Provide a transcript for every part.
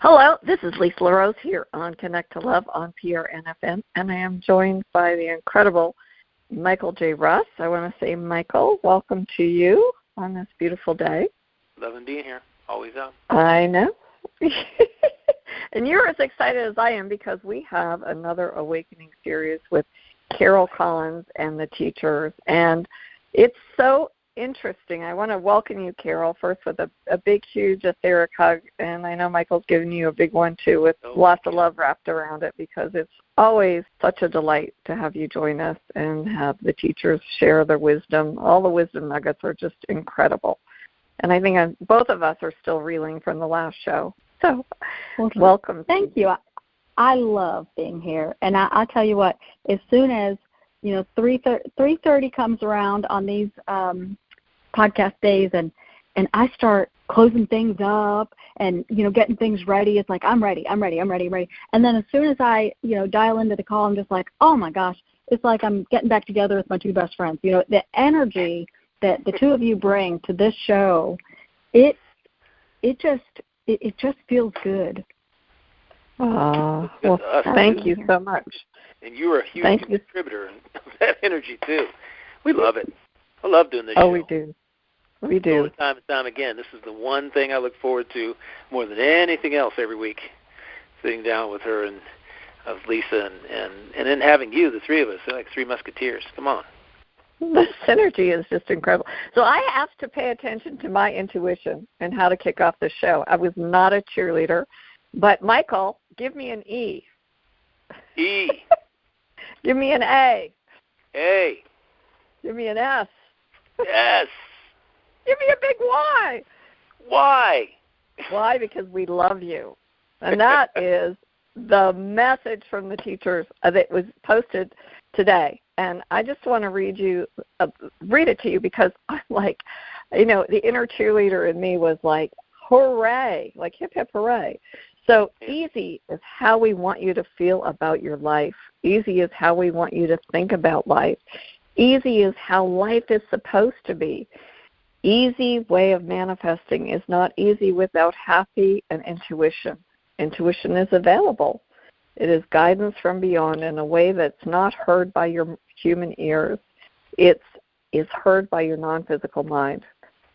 Hello, this is Lisa LaRose here on Connect to Love on PRNFM, and I am joined by the incredible Michael J. Russ. I want to say, Michael, welcome to you on this beautiful day. Loving being here. Always up. I know. And you're as excited as I am because we have another Awakening series with Carol Collins and the teachers, and it's so interesting. I want to welcome you, Carol, first with a big, huge etheric hug, and I know Michael's giving you a big one, too, with lots of love wrapped around it, because it's always such a delight to have you join us and have the teachers share their wisdom. All the wisdom nuggets are just incredible. And I think both of us are still reeling from the last show. So, welcome. Thank you. I love being here. And I'll tell you what, as soon as 3:30 comes around on these podcast days, and I start closing things up and getting things ready, it's like I'm ready. And then as soon as I dial into the call, I'm just like, oh my gosh, it's like I'm getting back together with my two best friends. The energy that the two of you bring to this show, it just feels good. Oh, well, thank you so much. And you are a huge contributor of that energy, too. We love it. I love doing this show. Oh, we do. We do. Time and time again. This is the one thing I look forward to more than anything else every week, sitting down with her and Lisa and then having you, the three of us, like three musketeers. Come on. The synergy is just incredible. So I have to pay attention to my intuition and how to kick off the show. I was not a cheerleader, but Michael, give me an E. E. Give me an A. A. Give me an S. Yes. Give me a big Y. Why? Why? Because we love you. And that is the message from the teachers that was posted today. And I just want to read it to you, because I'm like, the inner cheerleader in me was like, hooray, like hip, hip, hooray. So easy is how we want you to feel about your life. Easy is how we want you to think about life. Easy is how life is supposed to be. Easy way of manifesting is not easy without happy and intuition. Intuition is available. It is guidance from beyond in a way that's not heard by your human ears. It is heard by your non-physical mind.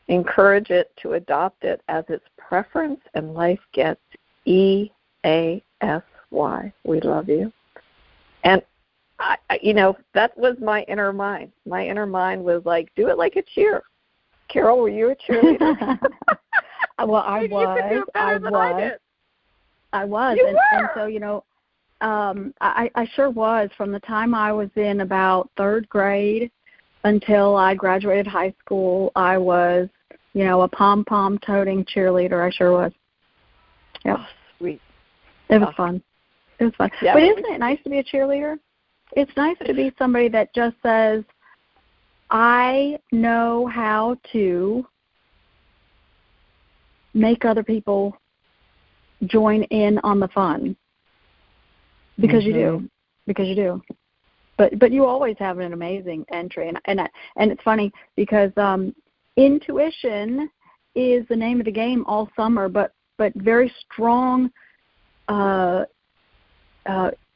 Encourage it to adopt it as its preference, and life gets EASY. We love you. And, that was my inner mind. My inner mind was like, do it like a cheer. Carol, were you a cheerleader? Well, I was. And so, I sure was. From the time I was in about third grade until I graduated high school, I was, a pom-pom toting cheerleader. I sure was. Yep. Oh, sweet. It was fun. It was fun. Yeah, but isn't it nice to be a cheerleader? It's nice to be somebody that just says, I know how to make other people join in on the fun. Because you do. But you always have an amazing entry. And it's funny because intuition is the name of the game all summer, but very strong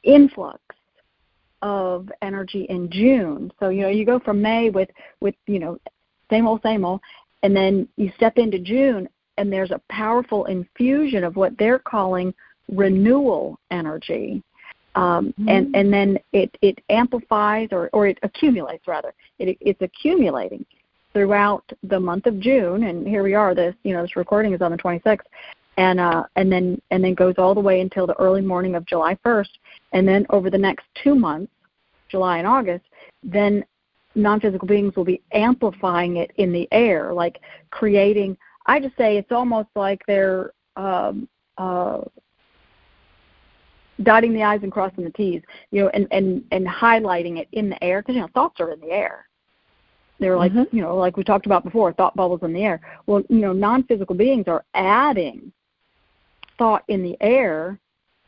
influx of energy in June. So, you go from May with same old, and then you step into June, and there's a powerful infusion of what they're calling renewal energy. And then it amplifies or it accumulates, rather. It's accumulating throughout the month of June, and here we are. This recording is on the 26th, and then goes all the way until the early morning of July 1st, and then over the next 2 months, July and August, then non-physical beings will be amplifying it in the air, like creating. I just say it's almost like they're dotting the I's and crossing the T's, and highlighting it in the air, because thoughts are in the air. They're like, like we talked about before, thought bubbles in the air. Well, non-physical beings are adding thought in the air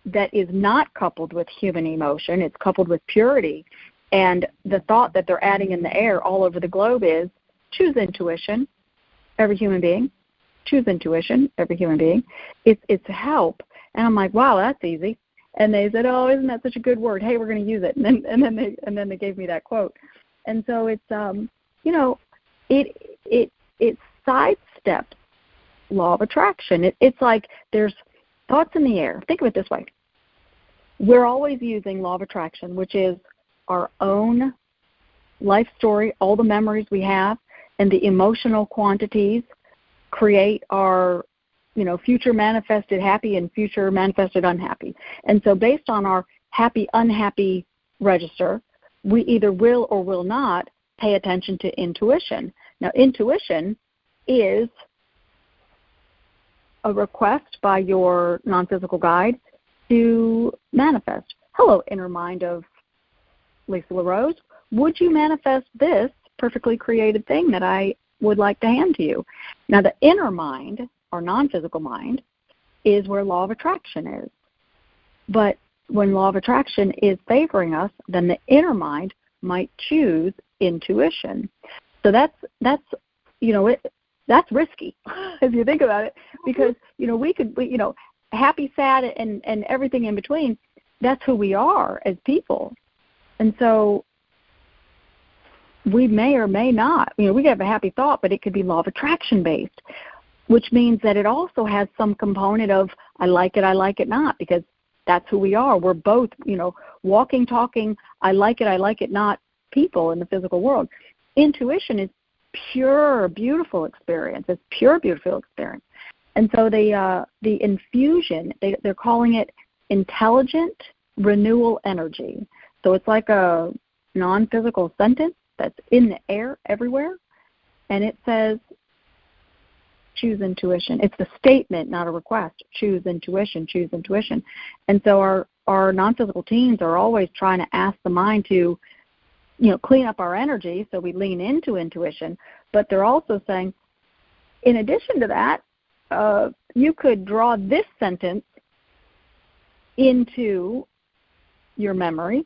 that is not coupled with human emotion. It's coupled with purity. And the thought that they're adding in the air all over the globe is, choose intuition, every human being. choose intuition, every human being. It's help. And I'm like, wow, that's easy. And they said, oh, isn't that such a good word? Hey, we're going to use it. And then they gave me that quote. And so it's it sidesteps law of attraction. It's like there's thoughts in the air. Think of it this way. We're always using law of attraction, which is our own life story, all the memories we have, and the emotional quantities create our, future manifested happy and future manifested unhappy. And so based on our happy, unhappy register, we either will or will not pay attention to intuition. Now, intuition is a request by your non-physical guide to manifest. Hello, inner mind of Lisa LaRose. Would you manifest this perfectly created thing that I would like to hand to you? Now, the inner mind, or non-physical mind, is where law of attraction is. But when law of attraction is favoring us, then the inner mind might choose intuition. So that's risky if you think about it, because we could happy, sad, and everything in between. That's who we are as people, and so we may or may not. We could have a happy thought, but it could be law of attraction based, which means that it also has some component of I like it not, because that's who we are. We're both, walking, talking, I like it not people in the physical world. Intuition is pure, beautiful experience. It's pure, beautiful experience. And so the infusion, they're calling it intelligent renewal energy. So it's like a non-physical sentence that's in the air everywhere, and it says, choose intuition. It's a statement, not a request. Choose intuition, choose intuition. And so our non-physical teams are always trying to ask the mind to, clean up our energy so we lean into intuition. But they're also saying, in addition to that, you could draw this sentence into your memory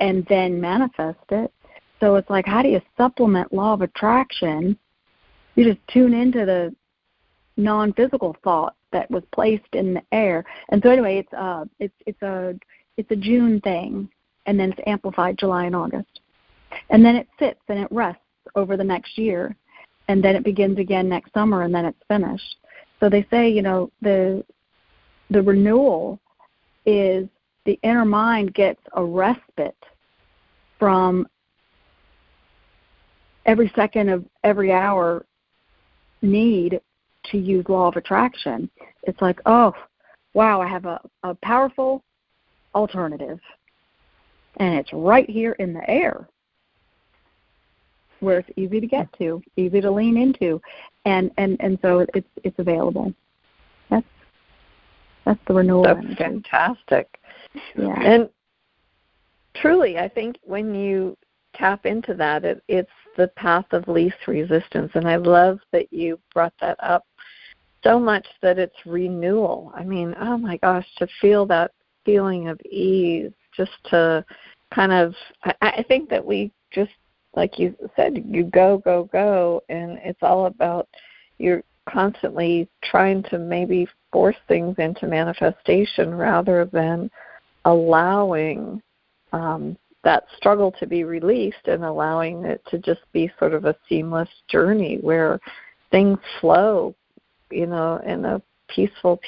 and then manifest it. So it's like, how do you supplement law of attraction? You just tune into the non-physical thought that was placed in the air. And so anyway, it's a June thing, and then it's amplified July and August. And then it sits and it rests over the next year, and then it begins again next summer, and then it's finished. So they say, the renewal is the inner mind gets a respite from every second of every hour need to use law of attraction. It's like, oh, wow, I have a powerful alternative, and it's right here in the air where it's easy to get to, easy to lean into, and so it's available. That's the renewal. That's energy. Fantastic. Yeah. And truly, I think when you tap into that, it's the path of least resistance. And I love that you brought that up so much, that it's renewal. I mean, oh my gosh, to feel that feeling of ease, just to kind of, I think that we just, like you said, you go, and it's all about, you're constantly trying to maybe force things into manifestation rather than allowing that struggle to be released and allowing it to just be sort of a seamless journey where things flow, in a peaceful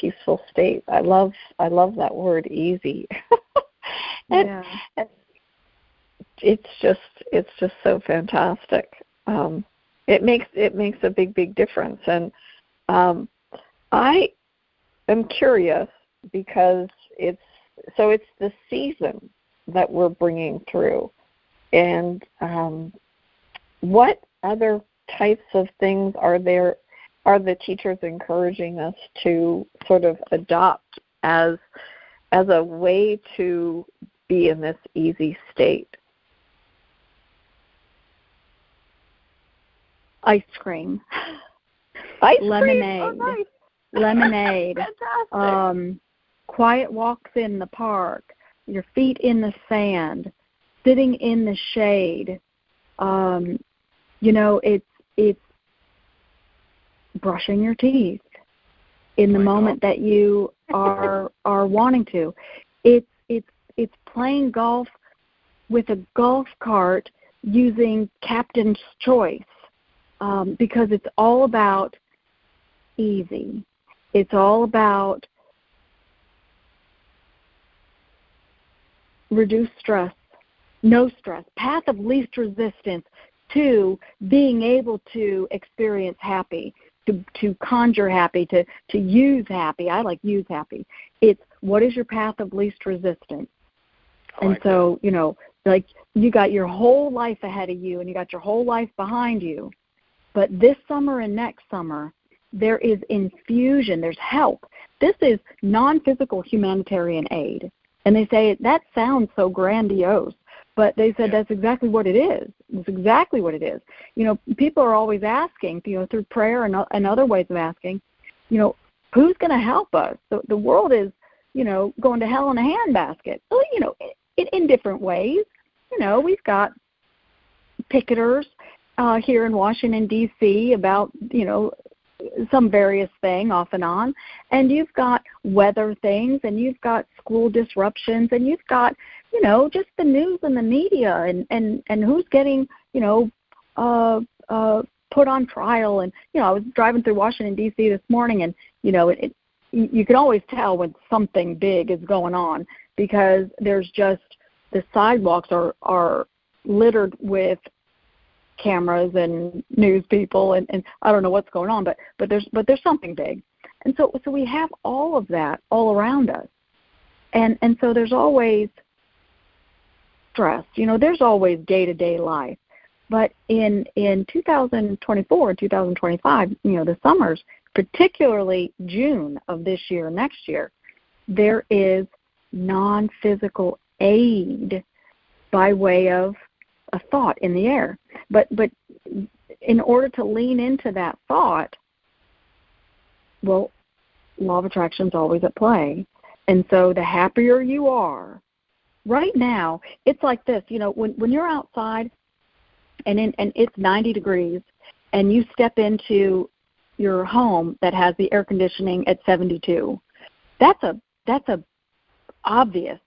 state. I love that word, easy. and it's just so fantastic. It makes a big difference. And I am curious, because it's the season that we're bringing through, and what other types of things are the teachers encouraging us to sort of adopt as a way to be in this easy state? Ice cream. Lemonade. Oh, nice. Lemonade. Fantastic. Quiet walks in the park, your feet in the sand, sitting in the shade. brushing your teeth in the moment that you are wanting to. It's playing golf with a golf cart using captain's choice, because it's all about easy. It's all about reduced stress, no stress, path of least resistance to being able to experience happy, to conjure happy, to use happy. I like use happy. It's what is your path of least resistance? And so, you know, like you got your whole life ahead of you and you got your whole life behind you. But this summer and next summer, there is infusion, there's help. This is non-physical humanitarian aid. And they say that sounds so grandiose, but they said that's exactly what it is. It's exactly what it is. You know, people are always asking, you know, through prayer and other ways of asking, you know, who's going to help us? The world is, you know, going to hell in a handbasket. Well, you know, in different ways. You know, we've got picketers here in Washington, D.C. about, you know, some various thing off and on. And you've got weather things, and you've got school disruptions, and you've got, you know, just the news and the media and who's getting, you know, put on trial. And, you know, I was driving through Washington, D.C. this morning, and, you know, you can always tell when something big is going on because there's just the sidewalks are littered with cameras and news people and I don't know what's going on, but there's something big. And so we have all of that all around us. And so there's always stress. You know, there's always day-to-day life. But in 2024 and 2025, you know, the summers, particularly June of this year and next year, there is non-physical aid by way of a thought in the air. But in order to lean into that thought, well, law of attraction is always at play. And so the happier you are, right now, it's like this, you know, when you're outside and it's 90 degrees and you step into your home that has the air conditioning at 72, that's a obvious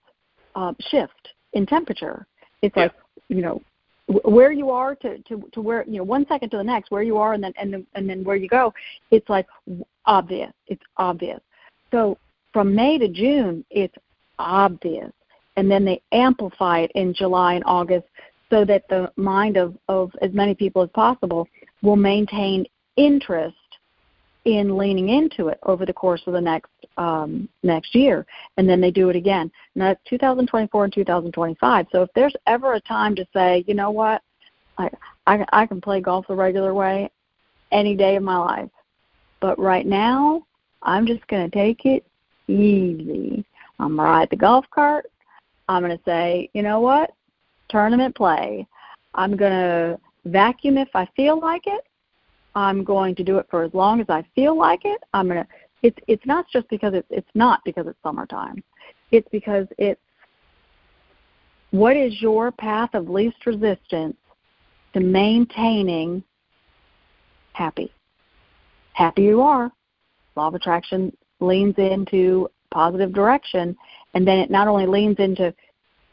shift in temperature. It's like, you know, where you are to where, you know, 1 second to the next, where you are and then where you go, it's like obvious. It's obvious. So from May to June, it's obvious. And then they amplify it in July and August so that the mind of as many people as possible will maintain interest in leaning into it over the course of the next year, and then they do it again. Now that's 2024 and 2025. So if there's ever a time to say, you know what, I can play golf the regular way any day of my life, but right now I'm just going to take it easy. I'm going to ride the golf cart. I'm going to say, you know what, tournament play. I'm going to vacuum if I feel like it. I'm going to do it for as long as I feel like it. It's not just because it's not because it's summertime. It's because it's what is your path of least resistance to maintaining happy. Happy you are. Law of attraction leans into positive direction, and then it not only leans into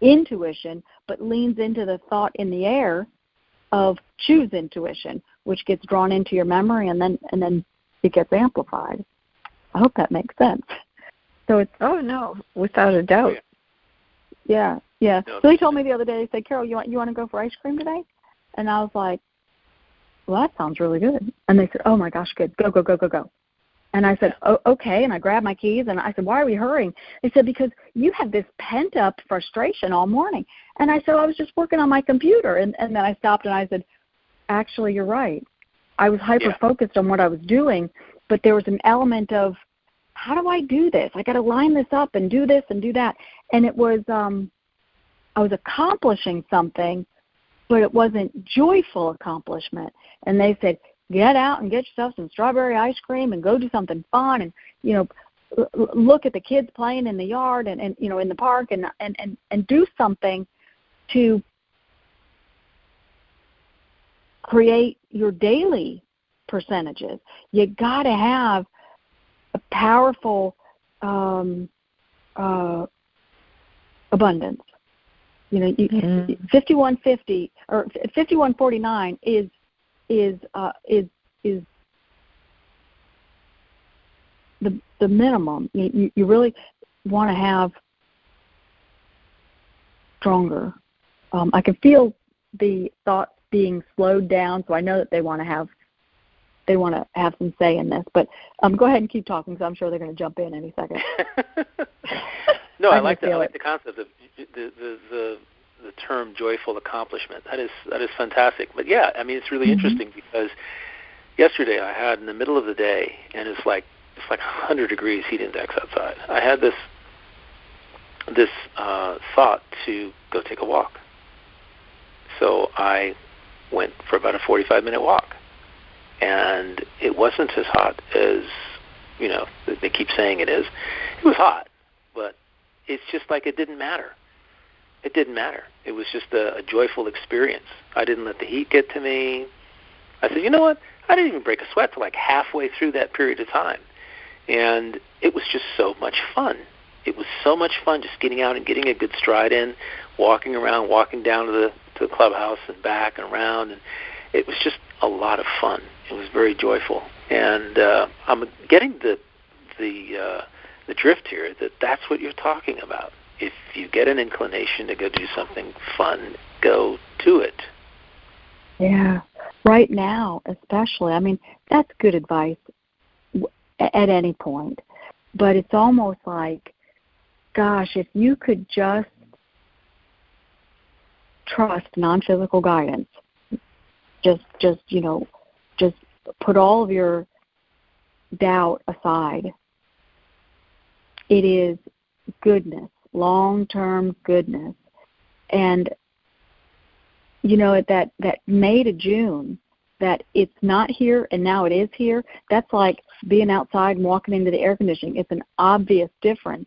intuition, but leans into the thought in the air of choose intuition, which gets drawn into your memory, and then it gets amplified. I hope that makes sense. So it's no, without a doubt. Yeah. No, so they told me the other day. They said, "Carol, you want to go for ice cream today?" And I was like, "Well, that sounds really good." And they said, "Oh my gosh, good. Go." And I said, "Oh, okay." And I grabbed my keys and I said, "Why are we hurrying?" They said, "Because you had this pent up frustration all morning." And I said, "I was just working on my computer." And then I stopped and I said, "Actually, you're right. I was hyper-focused on what I was doing, but there was an element of, how do I do this? I got to line this up and do this and do that." And it was, I was accomplishing something, but it wasn't joyful accomplishment. And they said, get out and get yourself some strawberry ice cream and go do something fun and, you know, look at the kids playing in the yard and you know, in the park and do something to create your daily percentages. You got to have a powerful abundance. 5150 or 5149 is the minimum. You really want to have stronger. I can feel the thoughts being slowed down, so I know that they want to have some say in this. But go ahead and keep talking, because I'm sure they're going to jump in any second. No, I like the concept of the term joyful accomplishment. That is fantastic. But yeah, I mean, it's really interesting, because yesterday I had, in the middle of the day, and it's like 100 degrees heat index outside, I had this thought to go take a walk. So I went for about a 45-minute walk, and it wasn't as hot as they keep saying it is. It was hot, but it's just like it didn't matter. It didn't matter. It was just a joyful experience. I didn't let the heat get to me. I said, you know what? I didn't even break a sweat till like halfway through that period of time. And it was just so much fun. It was so much fun just getting out and getting a good stride in, walking around, walking down to the clubhouse and back and around. And it was just a lot of fun. It was very joyful. And I'm getting the drift here that that's what you're talking about. If you get an inclination to go do something fun, go do it. Yeah, right now especially. I mean, that's good advice at any point. But it's almost like, gosh, if you could just trust non-physical guidance, just put all of your doubt aside. It is goodness, long-term goodness. And that May to June, that it's not here and now it is here, that's like being outside and walking into the air conditioning. It's an obvious difference.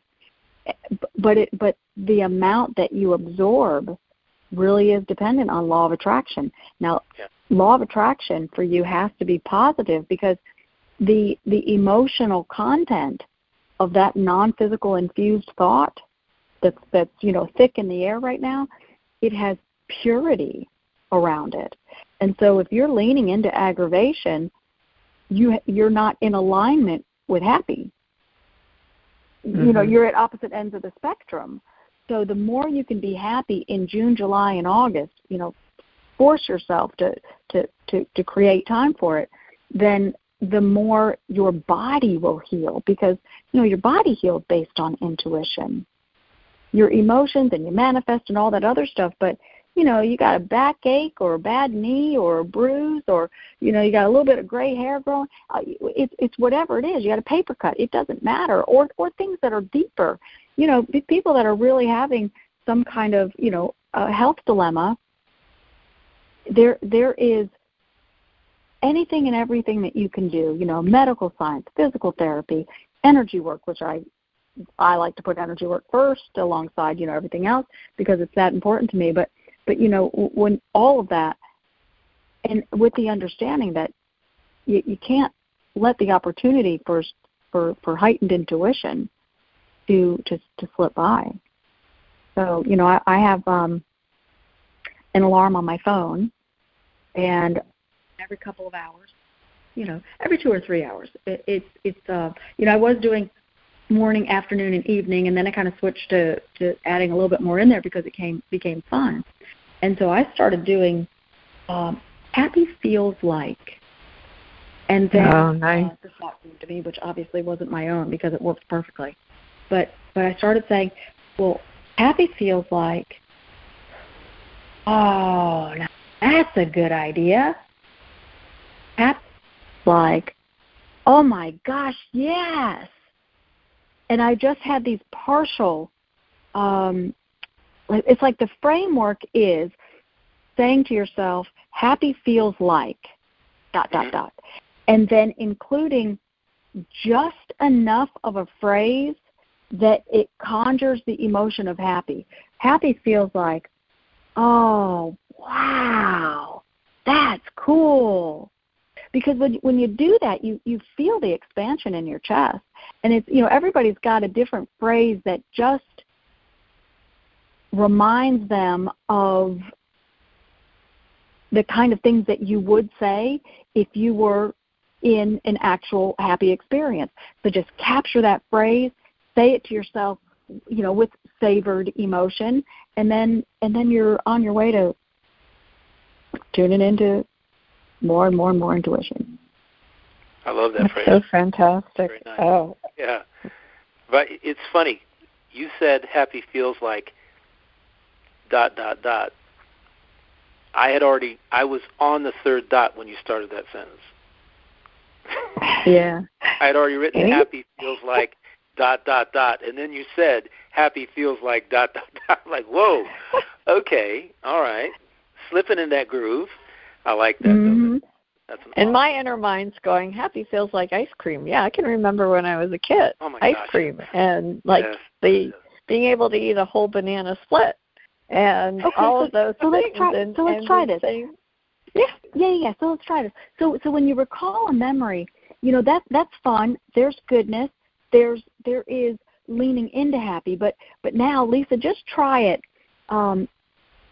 But the amount that you absorb really is dependent on law of attraction. Now, law of attraction for you has to be positive, because the emotional content of that non-physical infused thought that's thick in the air right now, it has purity around it. And so if you're leaning into aggravation, you're not in alignment with happy. You're at opposite ends of the spectrum. So the more you can be happy in June, July, and August, force yourself to create time for it, then the more your body will heal, because your body heals based on intuition. Your emotions and you manifest and all that other stuff, but you got a backache or a bad knee or a bruise, or you got a little bit of gray hair growing. It's whatever it is. You got a paper cut. It doesn't matter. Or things that are deeper. People that are really having some kind of a health dilemma. There is anything and everything that you can do. Medical science, physical therapy, energy work, which I like to put energy work first alongside everything else, because it's that important to me. But when all of that, and with the understanding that you can't let the opportunity for heightened intuition to slip by. So I have an alarm on my phone, and every couple of hours, every 2 or 3 hours, I was doing morning, afternoon, and evening, and then I kind of switched to adding a little bit more in there because it became fun. And so I started doing happy feels like. And then nice. The thought came to me, which obviously wasn't my own because it worked perfectly. But I started saying, well, happy feels like, oh, now that's a good idea. Happy like, oh my gosh, yes. And I just had these partial, it's like the framework is saying to yourself, happy feels like, ... And then including just enough of a phrase that it conjures the emotion of happy. Happy feels like, oh, wow, that's cool. because when you do that, you feel the expansion in your chest. And it's, everybody's got a different phrase that just reminds them of the kind of things that you would say if you were in an actual happy experience. So just capture that phrase, say it to yourself, with savored emotion, and then you're on your way to tuning into more and more and more intuition. I love that That's phrase. so fantastic. Very nice. Oh. Yeah. But it's funny. You said happy feels like ... I was on the third dot when you started that sentence. Yeah. I had already written happy feels like ... and then you said happy feels like ... Like, whoa, okay, all right. Slipping in that groove. I like that. Mm-hmm. That's an And awesome. my inner mind's going, happy feels like ice cream. Yeah, I can remember when I was a kid, Oh my ice gosh. cream, and like Yes. being able to eat a whole banana split, and all of those so things. Let's try this. Saying, Yeah. So let's try this. So when you recall a memory, that's fun. There's goodness. There is leaning into happy. But now, Lisa, just try it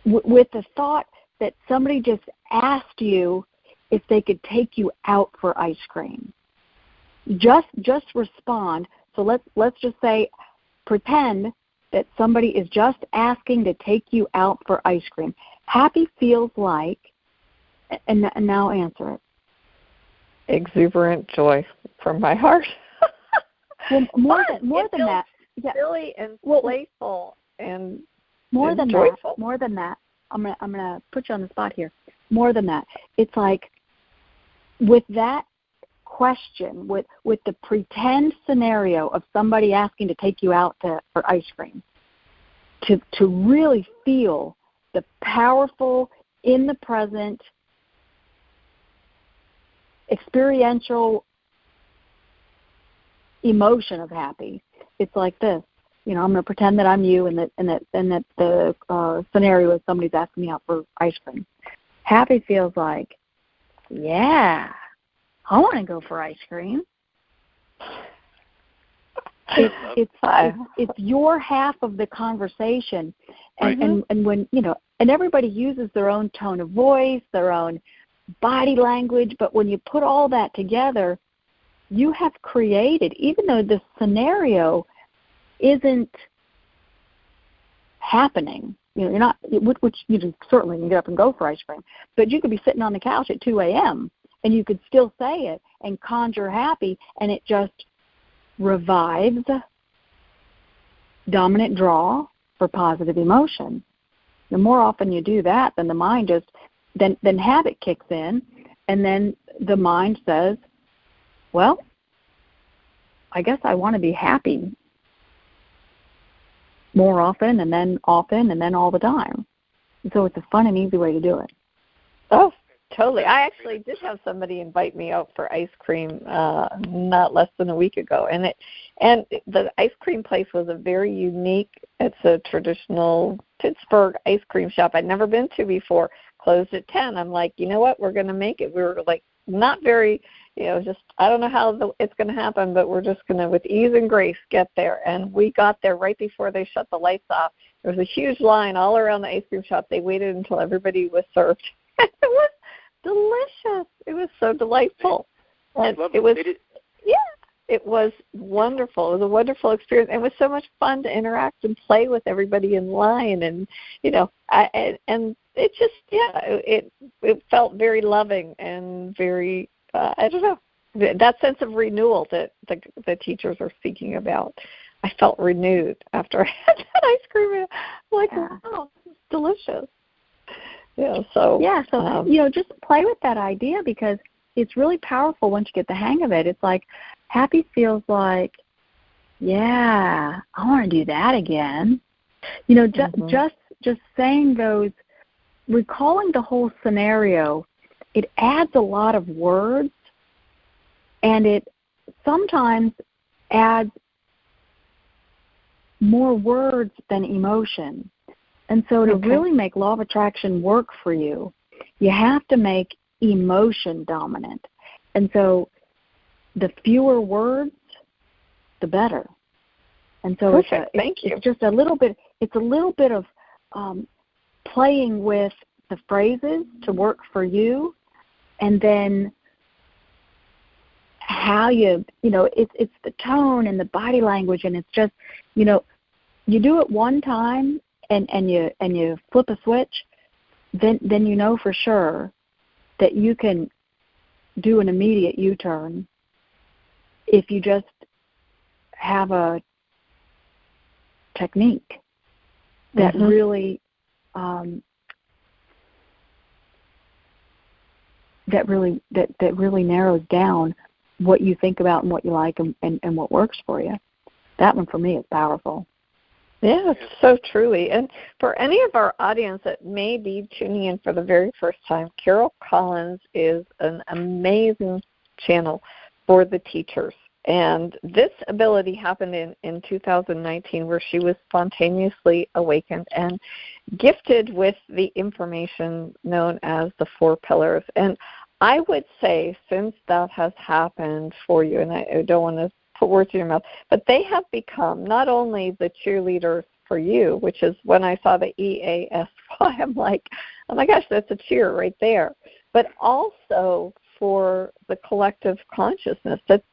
with the thought that somebody just asked you if they could take you out for ice cream. Just respond. So let's just say, pretend that somebody is just asking to take you out for ice cream. Happy feels like, and now answer it. exuberant joy from my heart. Well, more than that. Yeah. Silly and playful and more than joyful. that. More than that. I'm gonna put you on the spot here. More than that. It's like, with that question, with the pretend scenario of somebody asking to take you out for ice cream, to really feel the powerful, in the present, experiential emotion of happy. It's like this. I'm going to pretend that I'm you, and that the scenario is somebody's asking me out for ice cream. Happy feels like, yeah, I want to go for ice cream. It's your half of the conversation, and when and everybody uses their own tone of voice, their own body language, but when you put all that together, you have created, even though the scenario isn't happening, you're not, which you certainly can get up and go for ice cream, but you could be sitting on the couch at 2 a.m. and you could still say it and conjure happy, and it just revives dominant draw for positive emotion. The more often you do that, then the mind then habit kicks in, and then the mind says, well, I guess I want to be happy more often, and then all the time. And so it's a fun and easy way to do it. Oh, totally. I actually did have somebody invite me out for ice cream not less than a week ago, and the ice cream place was a very unique. It's a traditional Pittsburgh ice cream shop I'd never been to before. Closed at 10. I'm like, you know what? We're going to make it. We were like not very, just I don't know how it's going to happen, but we're just going to, with ease and grace, get there. And we got there right before they shut the lights off. There was a huge line all around the ice cream shop. They waited until everybody was served. It was delicious. It was so delightful. And it was, it was wonderful. It was a wonderful experience. It was so much fun to interact and play with everybody in line, and and it just it felt very loving and very I don't know, that sense of renewal that the teachers are speaking about. I felt renewed after I had that ice cream. I'm like, wow, it's delicious. So just play with that idea, because it's really powerful once you get the hang of it. It's like, happy feels like, yeah, I want to do that again. Just saying those, recalling the whole scenario, it adds a lot of words, and it sometimes adds more words than emotion. And so to really make law of attraction work for you, you have to make emotion dominant. And so the fewer words, the better. And so Thank you. It's just a little bit. It's a little bit of playing with the phrases to work for you, and then how it's the tone and the body language, and it's just you do it one time and you flip a switch, then you know for sure that you can do an immediate U-turn if you just have a technique that really that really narrows down what you think about and what you like and what works for you. That one for me is powerful. Yeah, it's so truly. And for any of our audience that may be tuning in for the very first time, Carol Collins is an amazing channel for the teachers. And this ability happened in 2019, where she was spontaneously awakened and gifted with the information known as the 4 pillars. And I would say, since that has happened for you, and I don't want to put words in your mouth, but they have become not only the cheerleaders for you, which is when I saw the EASY, I'm like, oh my gosh, that's a cheer right there, but also for the collective consciousness that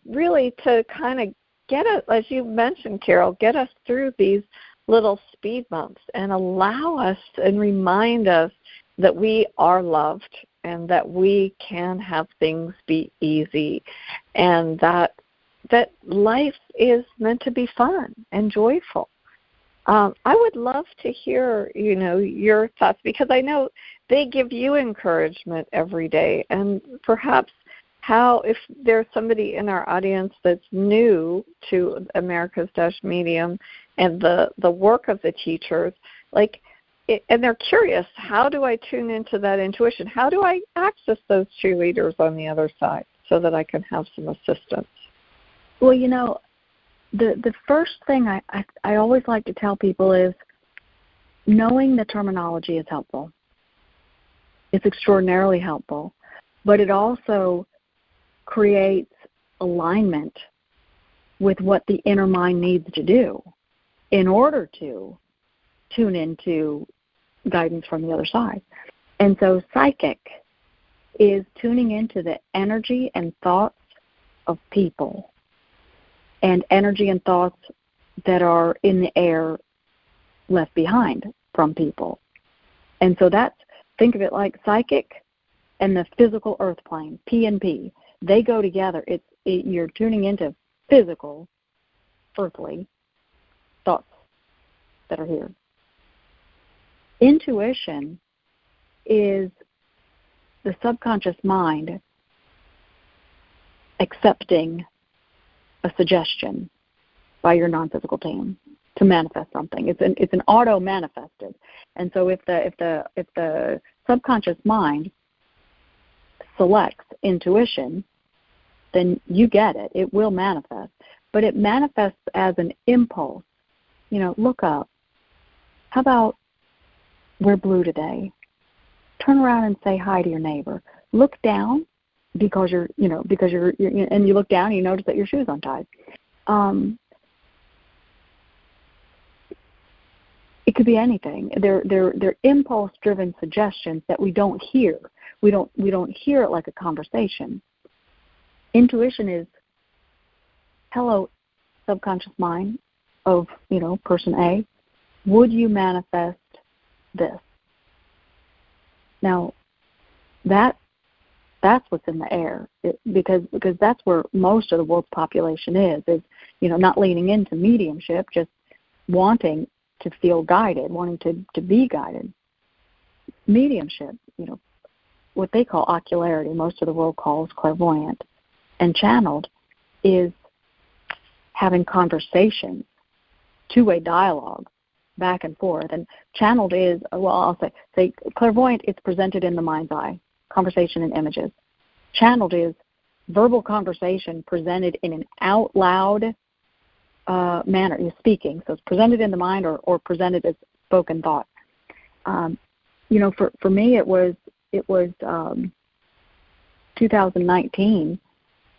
really to kind of get us, as you mentioned, Carol, get us through these little speed bumps and allow us and remind us that we are loved and that we can have things be easy, and that life is meant to be fun and joyful. I would love to hear, your thoughts, because I know they give you encouragement every day, and perhaps how, if there's somebody in our audience that's new to America's Medium and the work of the teachers, and they're curious, how do I tune into that intuition? How do I access those cheerleaders on the other side so that I can have some assistance? Well, the first thing I always like to tell people is knowing the terminology is helpful. It's extraordinarily helpful, but it also creates alignment with what the inner mind needs to do in order to tune into guidance from the other side. And so psychic is tuning into the energy and thoughts of people, and energy and thoughts that are in the air left behind from people. And so think of it like psychic and the physical earth plane, P and P. They go together. You're tuning into physical, earthly thoughts that are here. Intuition is the subconscious mind accepting a suggestion by your non-physical team to manifest something. It's an auto manifested, and so if the subconscious mind selects intuition, then you get it. It will manifest, but it manifests as an impulse. Look up. How about we're blue today? Turn around and say hi to your neighbor. Look down because you're and you look down and you notice that your shoe's untied. It could be anything. They're impulse-driven suggestions that we don't hear. We don't hear it like a conversation. Intuition is, hello, subconscious mind of person A, would you manifest this? Now, that's what's in the air, because that's where most of the world's population is not leaning into mediumship, just wanting to feel guided, wanting to be guided. Mediumship, what they call ocularity, most of the world calls clairvoyant, and channeled is having conversations, two-way dialogue, back and forth. And channeled is, I'll say clairvoyant, it's presented in the mind's eye, conversation and images. Channeled is verbal conversation presented in an out loud manner. You're speaking, so it's presented in the mind or presented as spoken thought. For me, it was 2019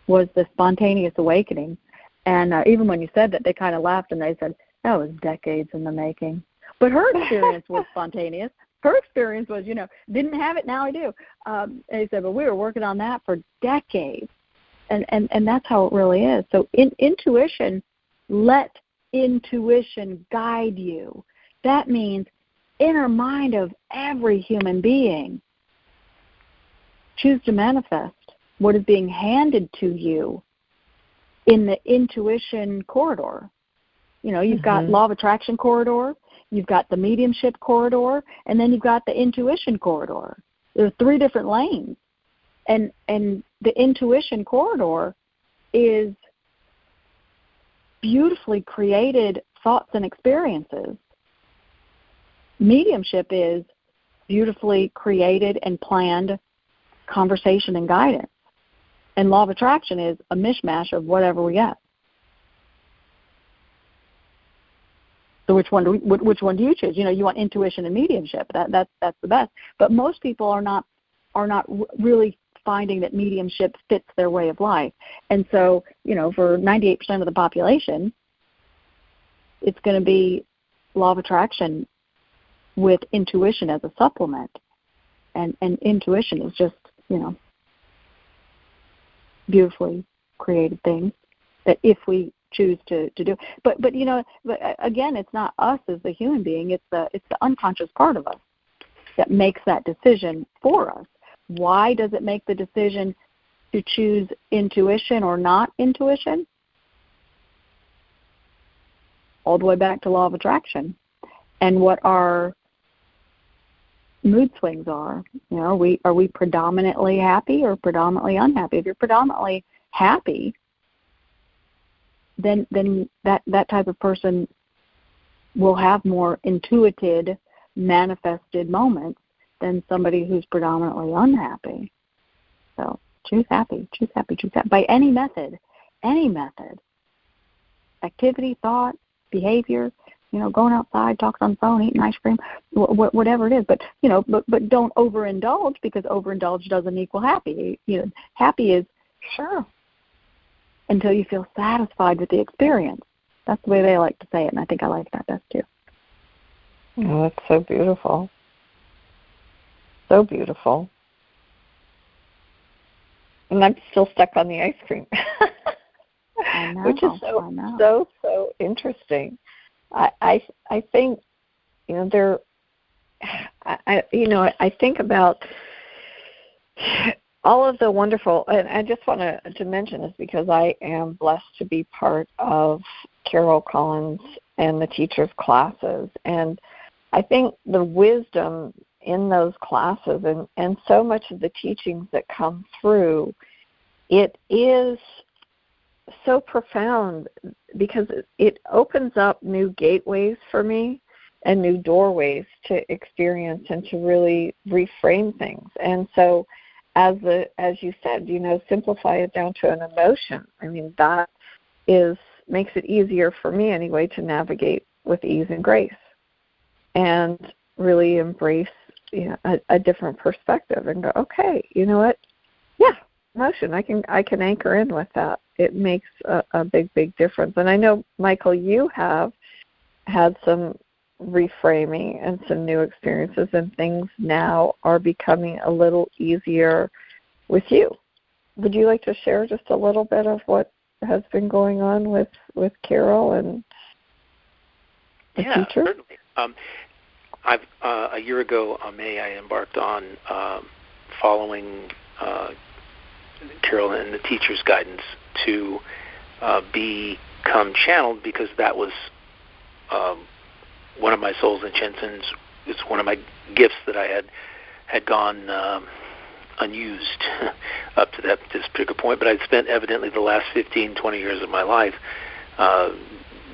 was the spontaneous awakening. And even when you said that, they kind of laughed and they said, that was decades in the making. But her experience was spontaneous. Her experience was, didn't have it, now I do. And he said, but we were working on that for decades. And that's how it really is. So intuition, let intuition guide you. That means inner mind of every human being. Choose to manifest what is being handed to you in the intuition corridor. You've got law of attraction corridor, you've got the mediumship corridor, and then you've got the intuition corridor. There are 3 different lanes. And the intuition corridor is beautifully created thoughts and experiences. Mediumship is beautifully created and planned conversation and guidance. And law of attraction is a mishmash of whatever we get. So which one do you choose? You want intuition and mediumship. That's the best. But most people are not really finding that mediumship fits their way of life. And so, for 98% of the population, it's going to be law of attraction with intuition as a supplement. And intuition is just, beautifully created things that if we choose to do. But again, it's not us as the human being, it's the unconscious part of us that makes that decision for us. Why does it make the decision to choose intuition or not intuition? All the way back to law of attraction and what our mood swings are. Are we predominantly happy or predominantly unhappy? If you're predominantly happy, then that type of person will have more intuited, manifested moments than somebody who's predominantly unhappy. So choose happy, by any method, activity, thought, behavior, going outside, talking on the phone, eating ice cream, whatever it is. But don't overindulge, because overindulge doesn't equal happy. Happy is sure until you feel satisfied with the experience. That's the way they like to say it, and I think I like that best too. Oh, that's so beautiful. So beautiful. And I'm still stuck on the ice cream. I know, which is so interesting. I think I think about all of the wonderful, and I just want to mention this because I am blessed to be part of Carol Collins and the teachers' classes, and I think the wisdom in those classes and so much of the teachings that come through, it is so profound because it opens up new gateways for me and new doorways to experience and to really reframe things. And so as you said, simplify it down to an emotion. I mean, that makes it easier for me anyway to navigate with ease and grace and really embrace a different perspective and go, okay, you know what? Yeah, emotion. I can anchor in with that. It makes a big difference. And I know, Michael, you have had some reframing and some new experiences, and things now are becoming a little easier with you. Would you like to share just a little bit of what has been going on with Carol and the teacher? Certainly. I've a year ago on May, I embarked on following Carol and the teacher's guidance to become channeled, because that was one of my soul's intentions. It's one of my gifts that I had gone unused up to this particular point, but I'd spent evidently the last 15, 20 years of my life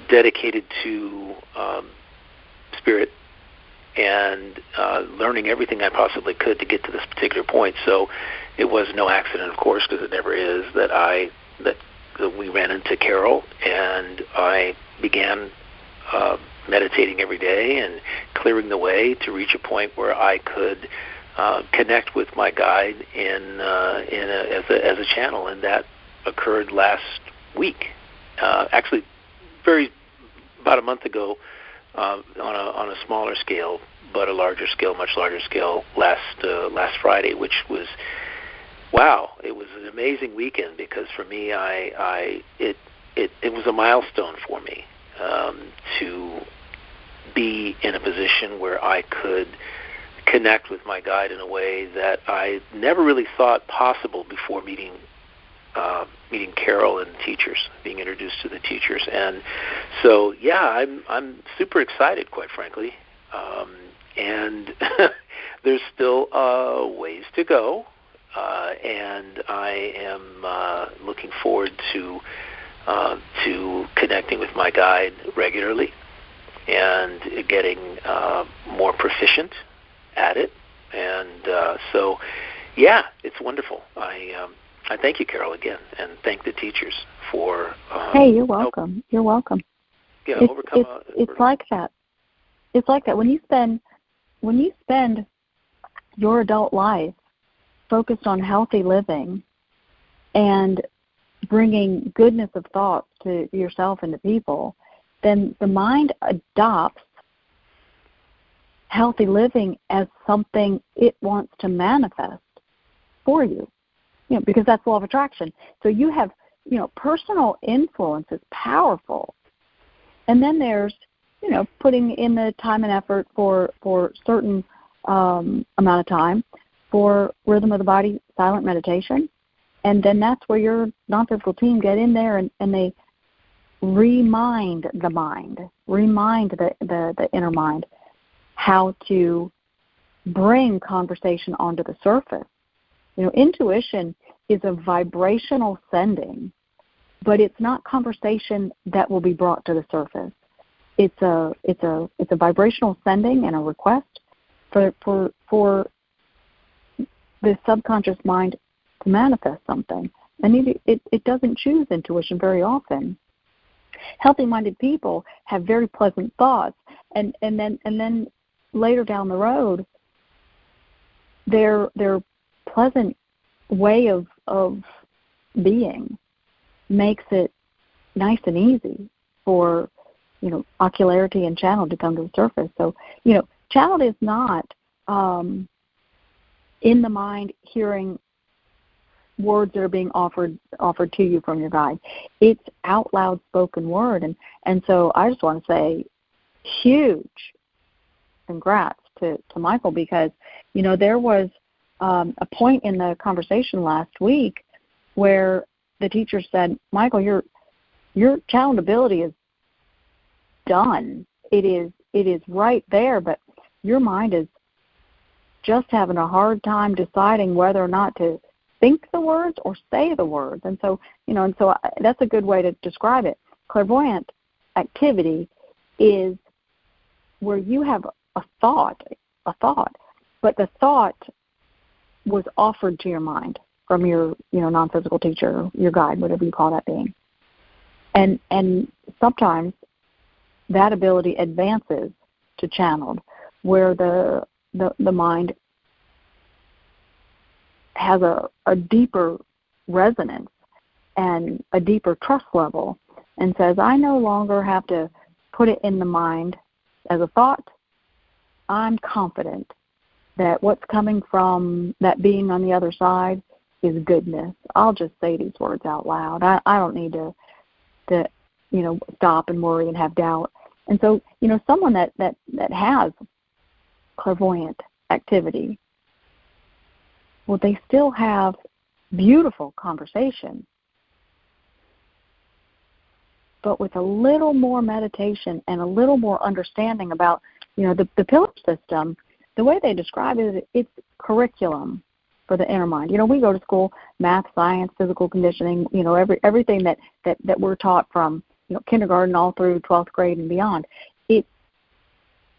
dedicated to spirit and learning everything I possibly could to get to this particular point. So it was no accident, of course, because it never is, that we ran into Carol, and I began meditating every day and clearing the way to reach a point where I could connect with my guide as a channel, and that occurred last week. Actually, about a month ago, on a smaller scale, but a much larger scale, last Friday, which was wow. It was an amazing weekend because for me, it was a milestone for me to be in a position where I could connect with my guide in a way that I never really thought possible before meeting Carol and teachers, being introduced to the teachers. And so, yeah, I'm super excited, quite frankly. And there's still ways to go, and I am looking forward to connecting with my guide regularly and getting more proficient at it. And so, yeah, it's wonderful. I thank you, Carol, again, and thank the teachers for. Hey, you're welcome. You're welcome. Yeah, it's like that. It's like that when you spend your adult life focused on healthy living and bringing goodness of thoughts to yourself and to people, then the mind adopts healthy living as something it wants to manifest for you. Because that's law of attraction. So you have, personal influence is powerful. And then there's, putting in the time and effort for certain amount of time for rhythm of the body, silent meditation. And then that's where your non-physical team get in there and they remind the mind, remind the inner mind how to bring conversation onto the surface. Intuition is a vibrational sending, but it's not conversation that will be brought to the surface. It's a vibrational sending and a request for the subconscious mind to manifest something. And it doesn't choose intuition very often. Healthy-minded people have very pleasant thoughts, and then later down the road, their pleasant way of being makes it nice and easy for ocularity and channel to come to the surface. So channel is not in the mind hearing words that are being offered to you from your guide. It's out loud spoken word, and so I just want to say huge congrats to Michael, because there was a point in the conversation last week where the teacher said, Michael, your channeled ability is done. It is right there, but your mind is just having a hard time deciding whether or not to think the words or say the words. And so, that's a good way to describe it. Clairvoyant activity is where you have a thought, but the thought was offered to your mind from your, non-physical teacher, your guide, whatever you call that being. And sometimes that ability advances to channeled, where the mind has a deeper resonance and a deeper trust level and says, I no longer have to put it in the mind as a thought. I'm confident that what's coming from that being on the other side is goodness. I'll just say these words out loud. I don't need to stop and worry and have doubt. And so, someone that has clairvoyant activity, well, they still have beautiful conversation, but with a little more meditation and a little more understanding about, the pillar system. The way they describe it, it's curriculum for the inner mind. We go to school, math, science, physical conditioning, everything that we're taught from, kindergarten all through 12th grade and beyond. It's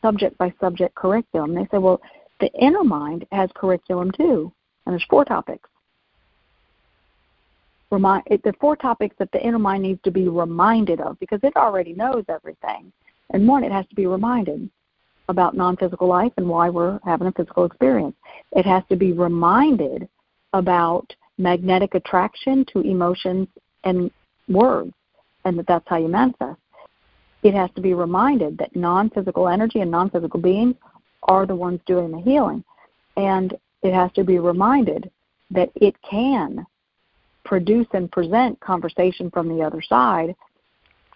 subject by subject curriculum. They say, well, the inner mind has curriculum too, and there's 4 topics. The 4 topics that the inner mind needs to be reminded of, because it already knows everything. And one, it has to be reminded. about non-physical life and why we're having a physical experience. It has to be reminded about magnetic attraction to emotions and words, and that's how you manifest. It has to be reminded that non-physical energy and non-physical beings are the ones doing the healing. And it has to be reminded that it can produce and present conversation from the other side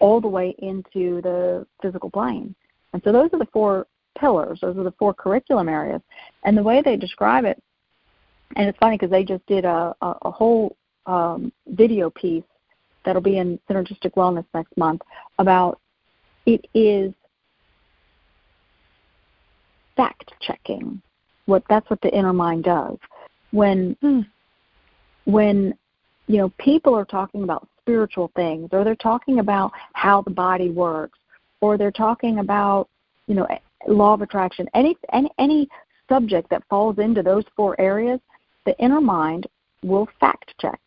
all the way into the physical plane. And so those are the 4 pillars. Those are the 4 curriculum areas. And the way they describe it, and it's funny because they just did a whole video piece that'll be in Synergistic Wellness next month about it is fact-checking. That's what the inner mind does. When people are talking about spiritual things, or they're talking about how the body works, or they're talking about, law of attraction, any subject that falls into those 4 areas, the inner mind will fact check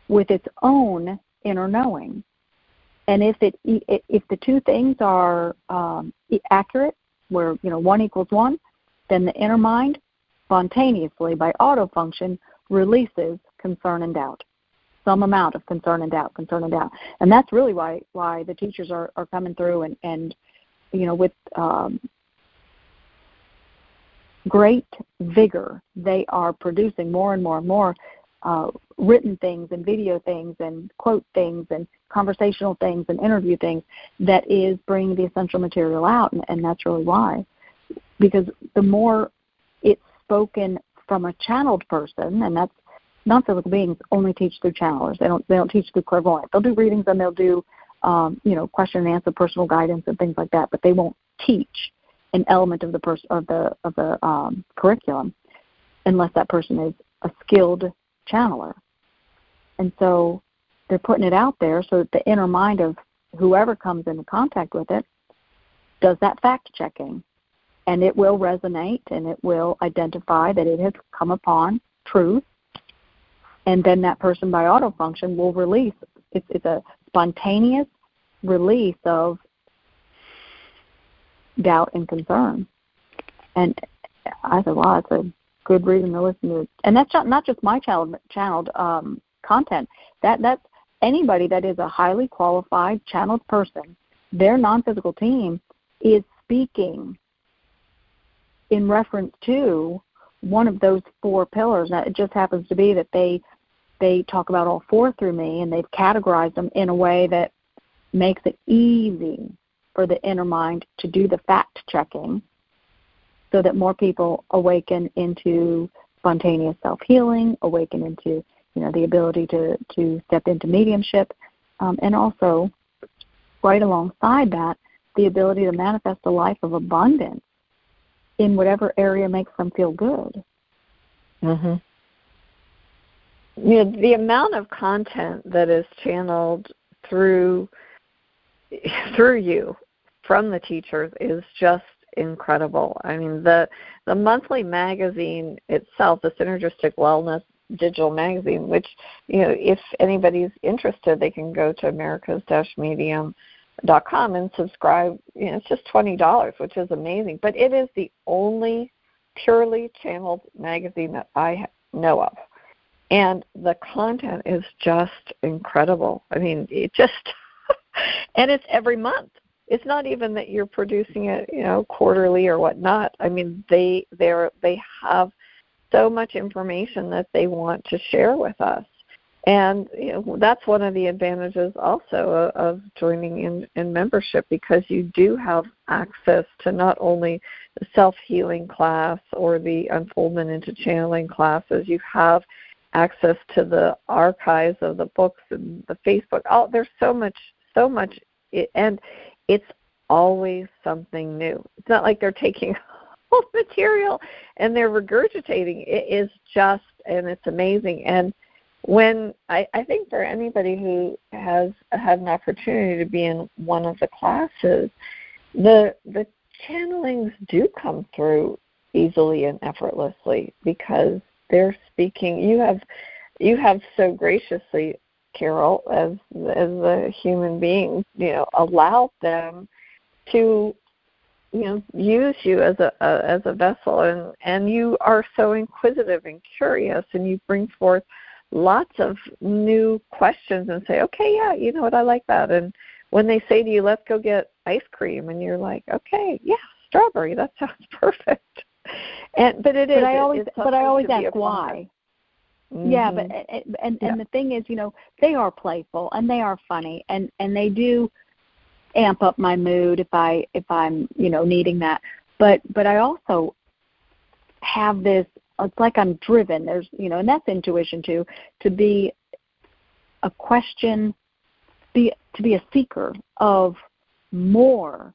with its own inner knowing. And if the 2 things are accurate, where 1 equals 1, then the inner mind spontaneously, by auto function, releases concern and doubt, some amount of concern and doubt. And that's really why the teachers are coming through and with great vigor, they are producing more and more and more written things and video things and quote things and conversational things and interview things that is bringing the essential material out, and that's really why. Because the more it's spoken from a channeled person, and that's non-physical beings only teach through channelers. They don't teach through clairvoyance. They'll do readings and they'll do question and answer, personal guidance and things like that, but they won't teach an element of the curriculum unless that person is a skilled channeler. And so they're putting it out there so that the inner mind of whoever comes into contact with it does that fact-checking, and it will resonate and it will identify that it has come upon truth, and then that person by auto-function will release. It's a spontaneous release of doubt and concern. And I said, wow, that's a good reason to listen to. And that's not just my channeled content. That's anybody that is a highly qualified channeled person. Their non-physical team is speaking in reference to one of those 4 pillars. Now, it just happens to be that they talk about all 4 through me, and they've categorized them in a way that makes it easy for the inner mind to do the fact-checking so that more people awaken into spontaneous self-healing, awaken into the ability to step into mediumship, and also right alongside that, the ability to manifest a life of abundance in whatever area makes them feel good. Mm-hmm. The amount of content that is channeled through you from the teachers is just incredible. I mean, the monthly magazine itself, the Synergistic Wellness digital magazine, which, if anybody's interested, they can go to americas-medium.com and subscribe. It's just $20, which is amazing. But it is the only purely channeled magazine that I know of. And the content is just incredible. I mean, and it's every month. It's not even that you're producing it, quarterly or whatnot. I mean, they have so much information that they want to share with us. And that's one of the advantages also of joining in membership, because you do have access to not only the self-healing class or the unfoldment into channeling classes. You have access to the archives of the books and the Facebook. Oh, there's so much, and it's always something new. It's not like they're taking old material and they're regurgitating. It is just, and it's amazing. And when I think for anybody who has had an opportunity to be in one of the classes, the channelings do come through easily and effortlessly, because they're speaking. You have so graciously, Carol, as a human being, allowed them to use you as a vessel, and you are so inquisitive and curious, and you bring forth lots of new questions and say, okay, yeah, you know what, I like that. And when they say to you, let's go get ice cream, and you're like, okay, yeah, strawberry, that sounds perfect. But I always ask why. Mm-hmm. Yeah, but and the thing is, they are playful and they are funny, and they do amp up my mood if I'm needing that. But I also have this. It's like I'm driven. There's and that's intuition too. To be a question, to be a seeker of more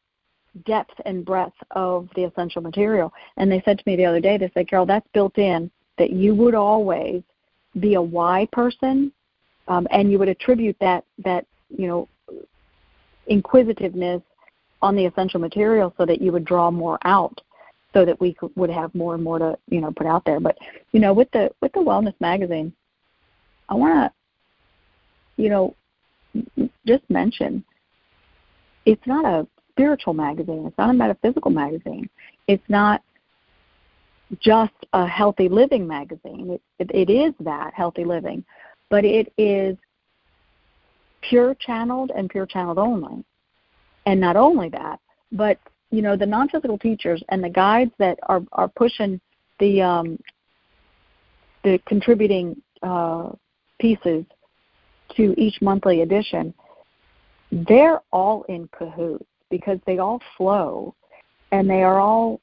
depth and breadth of the essential material. And they said to me the other day, they said, Carol, that's built in, that you would always be a why person, and you would attribute that inquisitiveness on the essential material so that you would draw more out, so that we would have more and more to put out there. But with the Wellness magazine, I want to just mention, it's not a spiritual magazine. It's not a metaphysical magazine. It's not just a healthy living magazine. It is that, healthy living, but it is pure channeled and pure channeled only. And not only that, but the non-physical teachers and the guides that are pushing the contributing pieces to each monthly edition, they're all in cahoots because they all flow and they are all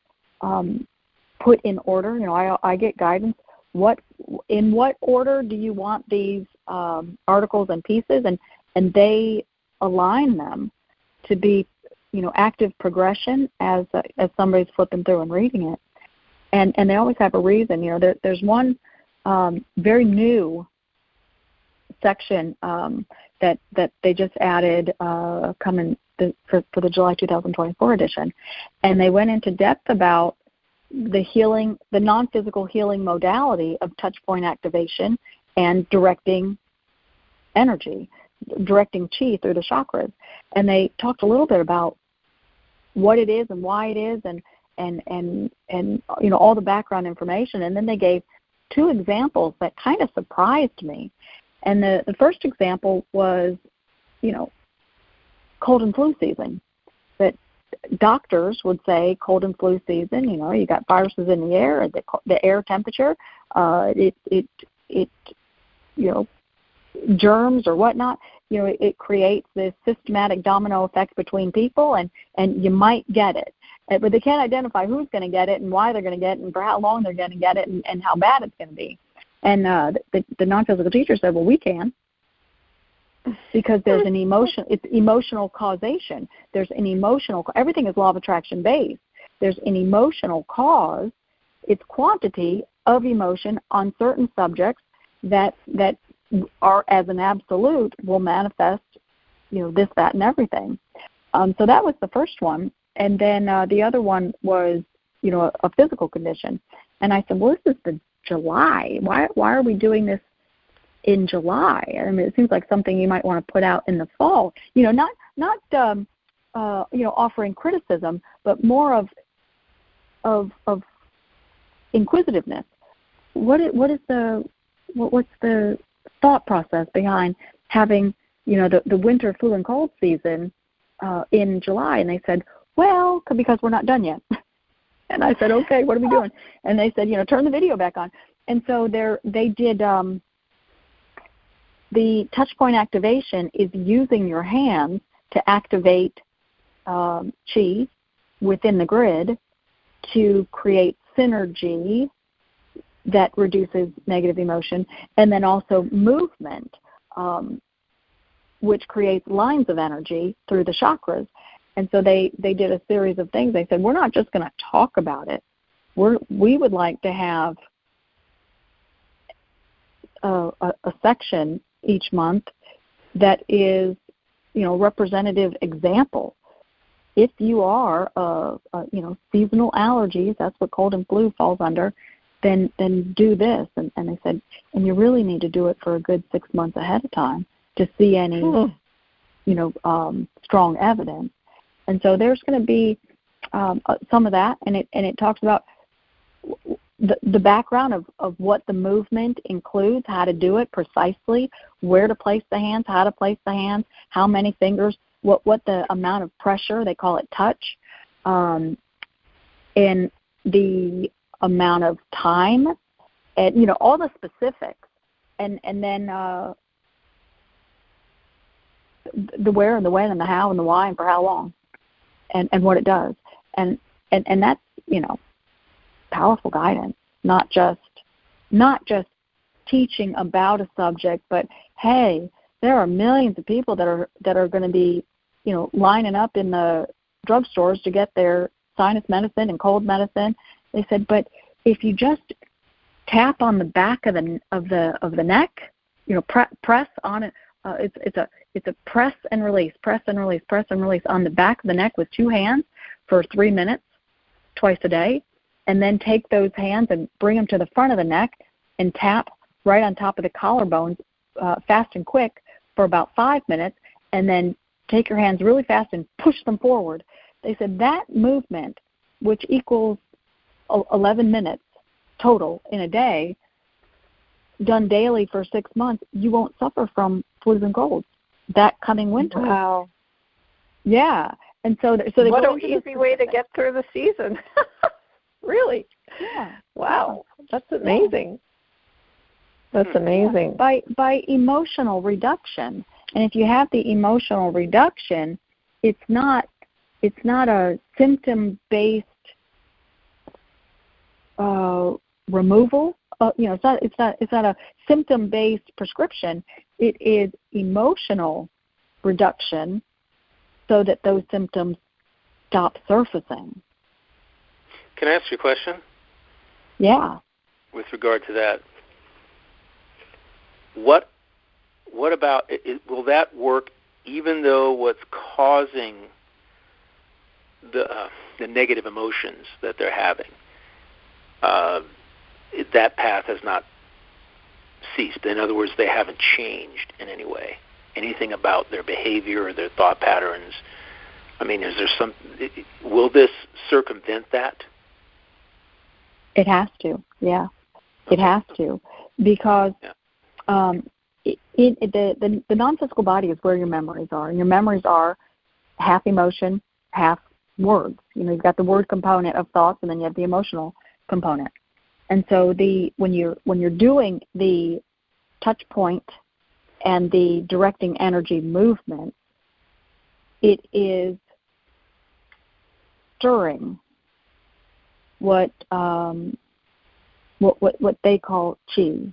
put in order. I get guidance. In what order do you want these articles and pieces? And they align them to be, active progression as somebody's flipping through and reading it. And they always have a reason. There's one very new section that they just added coming for the July 2024 edition, and they went into depth about the non-physical healing modality of touch point activation and directing energy, directing chi through the chakras. And they talked a little bit about what it is and why it is, and all the background information. And then they gave two examples that kind of surprised me. And the first example was, cold and flu season. That doctors would say cold and flu season, you got viruses in the air, the air temperature, germs or whatnot, it creates this systematic domino effect between people, and you might get it. But they can't identify who's going to get it and why they're going to get it and for how long they're going to get it and how bad it's going to be. And the non-physical teacher said, well, we can, because there's an it's emotional causation. There's an everything is law of attraction based. There's an emotional cause. It's quantity of emotion on certain subjects that are, as an absolute, will manifest, this, that, and everything. So that was the first one. And then the other one was, a physical condition. And I said, well, this is the July. Why are we doing this in July? I mean, it seems like something you might want to put out in the fall. Not offering criticism, but more of inquisitiveness. What's the thought process behind having the winter flu and cold season in July? And they said, well, because we're not done yet. And I said, okay, what are we doing? And they said, turn the video back on. And so they did the touch point activation is using your hands to activate chi within the grid to create synergy that reduces negative emotion, and then also movement, which creates lines of energy through the chakras. And so they did a series of things. They said, we're not just going to talk about it. We would like to have a section each month that is, representative example. If you are, seasonal allergies, that's what cold and flu falls under, then do this. And they said, and you really need to do it for a good 6 months ahead of time to see any, strong evidence. And so there's going to be some of that, and it talks about the background of what the movement includes, how to do it precisely, where to place the hands, how to place the hands, how many fingers, what the amount of pressure, they call it touch, and the amount of time, and all the specifics, and then the where and the when and the how and the why and for how long, and what it does, and that's powerful guidance, not just teaching about a subject, but hey, there are millions of people that are going to be lining up in the drugstores to get their sinus medicine and cold medicine. They said, but if you just tap on the back of the neck, press on it. It's a press and release, press and release, press and release on the back of the neck with 2 hands for 3 minutes twice a day, and then take those hands and bring them to the front of the neck and tap right on top of the collarbones fast and quick for about 5 minutes, and then take your hands really fast and push them forward. They said that movement, which equals 11 minutes total in a day, done daily for 6 months, you won't suffer from flus and colds that coming winter. Wow. Yeah. And so they what an easy way to get through the season. Really? Yeah. Wow. That's amazing. That's amazing. Yeah. By emotional reduction. And if you have the emotional reduction, it's not a symptom-based removal. It's not a symptom-based prescription. It is emotional reduction, so that those symptoms stop surfacing. Can I ask you a question? Yeah. With regard to that, what about will that work even though what's causing the negative emotions that they're having, that path has not ceased? In other words, they haven't changed in any way. Anything about their behavior or their thought patterns? I mean, will this circumvent that? It has to, yeah. It has to, because the non-physical body is where your memories are, and your memories are half emotion, half words. You've got the word component of thoughts, and then you have the emotional component. And so when you're doing the touch point and the directing energy movement, it is stirring what they call chi,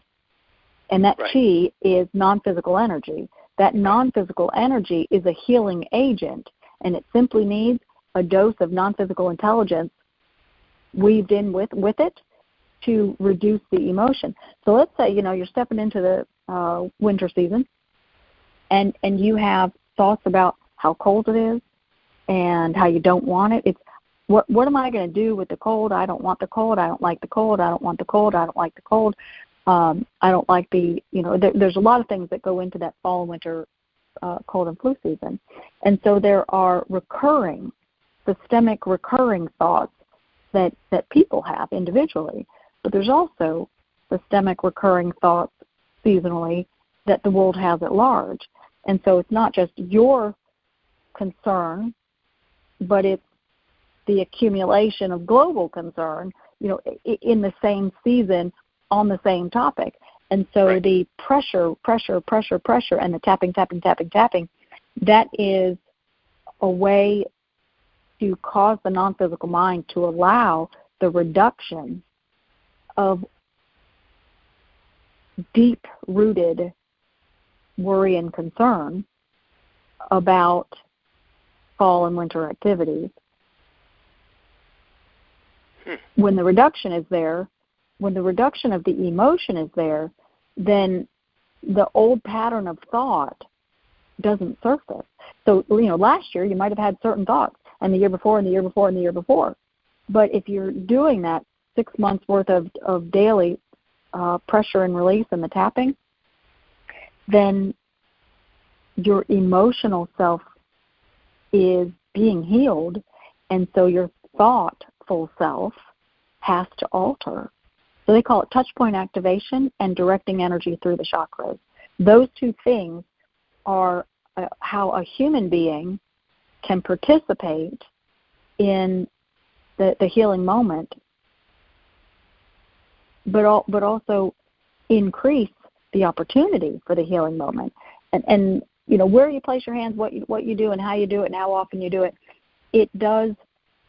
and that chi is non-physical energy. That non-physical energy is a healing agent, and it simply needs a dose of non-physical intelligence weaved in with it to reduce the emotion. So let's say you're stepping into the winter season, and you have thoughts about how cold it is and how you don't want it. It's what am I going to do with the cold? I don't want the cold. I don't like the cold. I don't want the cold. I don't like the cold. I don't like there's a lot of things that go into that fall and winter cold and flu season. And so there are systemic recurring thoughts that people have individually, but there's also systemic recurring thoughts seasonally that the world has at large. And so it's not just your concern, but it's the accumulation of global concern, in the same season on the same topic. And so the pressure, and the tapping, that is a way to cause the non-physical mind to allow the reduction of deep-rooted worry and concern about fall and winter activities. When the reduction is there, when the reduction of the emotion is there, then the old pattern of thought doesn't surface. So, last year you might have had certain thoughts, and the year before, and the year before, and the year before. But if you're doing that 6 months worth of daily pressure and release and the tapping, then your emotional self is being healed, and so your thoughtful self has to alter. So they call it touch point activation and directing energy through the chakras. Those two things are how a human being can participate in the healing moment, but also increase the opportunity for the healing moment. And you know, where you place your hands, what you do and how you do it and how often you do it, it does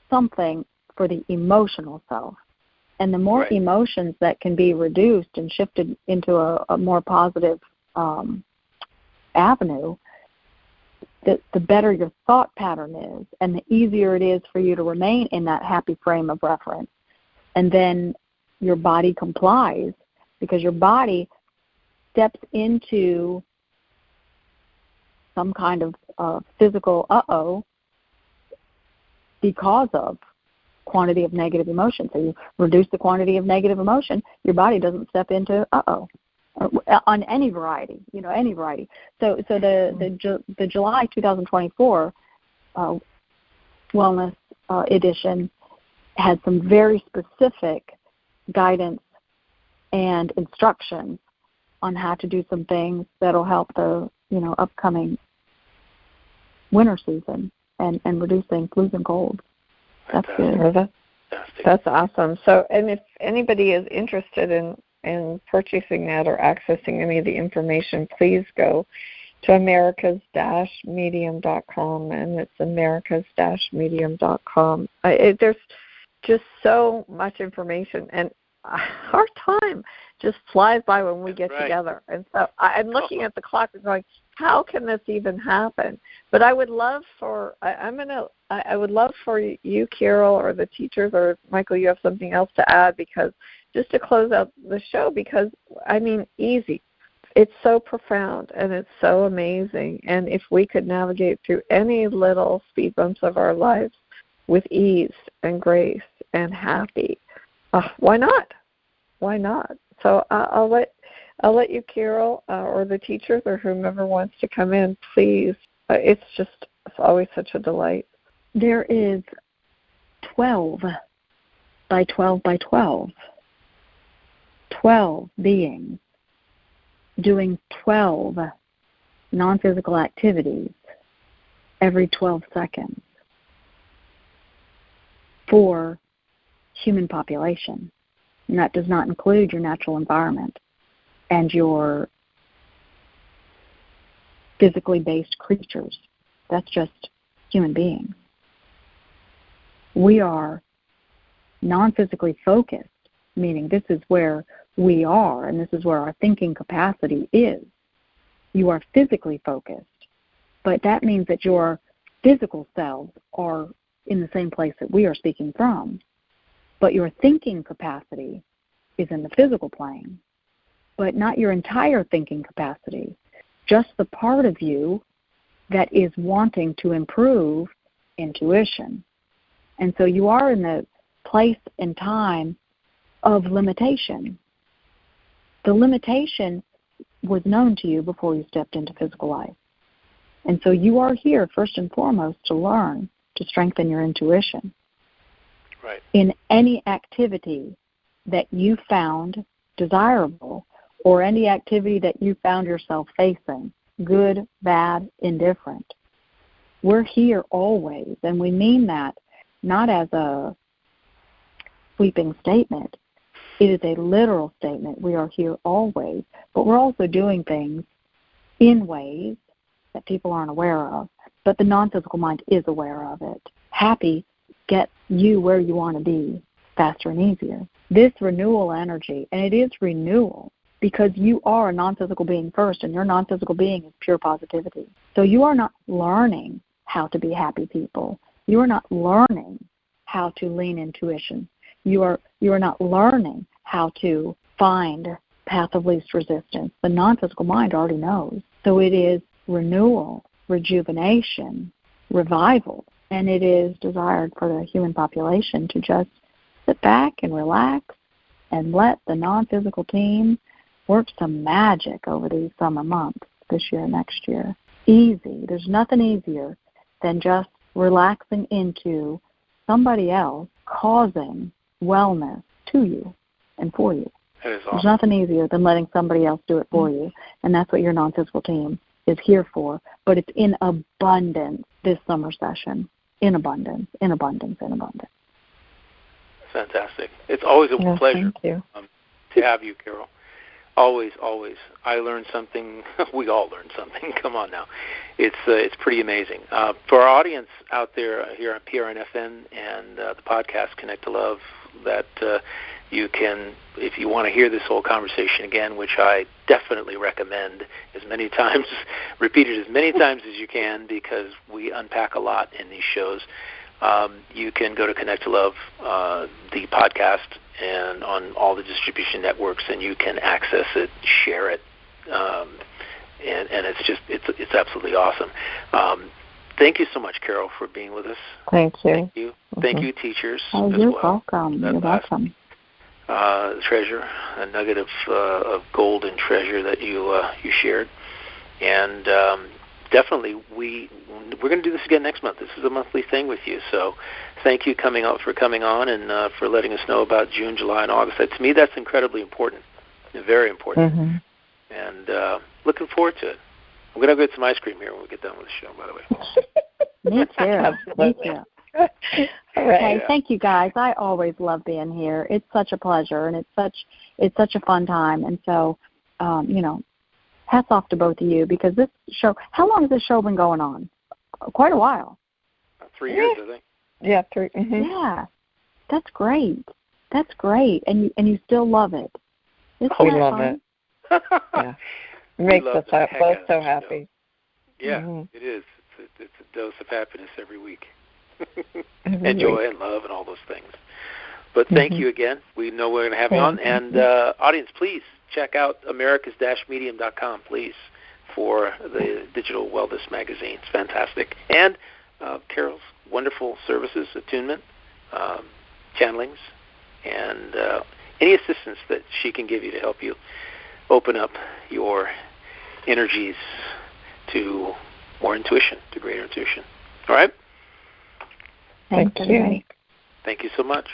something for the emotional self. And the more emotions that can be reduced and shifted into a more positive avenue, the better your thought pattern is, and the easier it is for you to remain in that happy frame of reference. And then your body complies, because your body steps into some kind of physical because of quantity of negative emotion. So you reduce the quantity of negative emotion, your body doesn't step into on any variety, any variety. So the July 2024 wellness edition had some very specific guidance and instructions on how to do some things that'll help the upcoming winter season and reducing flus and colds. That's good. That's awesome. So, and if anybody is interested in purchasing that or accessing any of the information, please go to americas-medium.com, and it's americas-medium.com. There's just so much information, and our time just flies by when we get together. And so I'm looking at the clock and going, how can this even happen? But I would love for I would love for you, Carol, or the teachers, or Michael, you have something else to add, because just to close out the show, because easy. It's so profound and it's so amazing. And if we could navigate through any little speed bumps of our lives with ease and grace and happy, why not? Why not? So I'll let you, Carol, or the teachers, or whomever wants to come in, please. It's always such a delight. There is 12 by 12 by 12. 12 beings doing 12 non-physical activities every 12 seconds for human population. And that does not include your natural environment and your physically based creatures. That's just human beings. We are non-physically focused, meaning this is where we are and this is where our thinking capacity is. You are physically focused, but that means that your physical selves are in the same place that we are speaking from, but your thinking capacity is in the physical plane, but not your entire thinking capacity, just the part of you that is wanting to improve intuition. And so you are in the place and time of limitation. The limitation was known to you before you stepped into physical life. And so you are here first and foremost to learn, to strengthen your intuition. Right. In any activity that you found desirable, or any activity that you found yourself facing, good, bad, indifferent. We're here always, and we mean that not as a sweeping statement. It is a literal statement. We are here always, but we're also doing things in ways that people aren't aware of, but the non-physical mind is aware of it. Happy gets you where you want to be faster and easier. This renewal energy, and it is renewal, because you are a non-physical being first, and your non-physical being is pure positivity. So you are not learning how to be happy people. You are not learning how to lean intuition. You are not learning how to find path of least resistance. The non-physical mind already knows. So it is renewal, rejuvenation, revival, and it is desired for the human population to just sit back and relax and let the non-physical team work some magic over these summer months, this year, next year. Easy. There's nothing easier than just relaxing into somebody else causing wellness to you and for you. That is awesome. There's nothing easier than letting somebody else do it for you, and that's what your non-physical team is here for. But it's in abundance this summer session. In abundance, in abundance, in abundance. Fantastic. It's always a pleasure to have you, Carol. Always, always. I learned something. We all learned something. Come on now. It's pretty amazing. For our audience out there here at PRNFN and the podcast Connect to Love, that you can, if you want to hear this whole conversation again, which I definitely recommend as many times, repeat it as many times as you can, because we unpack a lot in these shows. You can go to Connect to Love, the podcast, and on all the distribution networks, and you can access it, share it, and it's absolutely awesome. Thank you so much, Carol, for being with us. Thank you. Thank you. Thank you, teachers. Oh, as you're well. welcome. You're welcome. Treasure, a nugget of gold and treasure that you shared, and definitely we're going to do this again next month. This is a monthly thing with you, so thank you for coming on and for letting us know about June, July, and August. To me, that's incredibly important, very important, and looking forward to it. I'm going to go get some ice cream here when we get done with the show, by the way. Me too. Me too. All right. Hey, thank you guys. I always love being here. It's such a pleasure, and it's such a fun time. And so, hats off to both of you, because this show. How long has this show been going on? Quite a while. 3 years, I think. Yeah, 3. Yeah, that's great. That's great, and you still love it. Isn't We that love fun? it. Yeah, it makes us both so happy. Yeah, it is. It's a dose of happiness every week. Every and joy week. and love and all those things. But thank you again. We know we're going to have you on. And audience, please check out americas-medium.com, please, for the digital wellness magazine. It's fantastic. And Carol's wonderful services, attunement, channelings, and any assistance that she can give you to help you open up your energies to more intuition, to greater intuition. All right? Thank you. Thank you so much.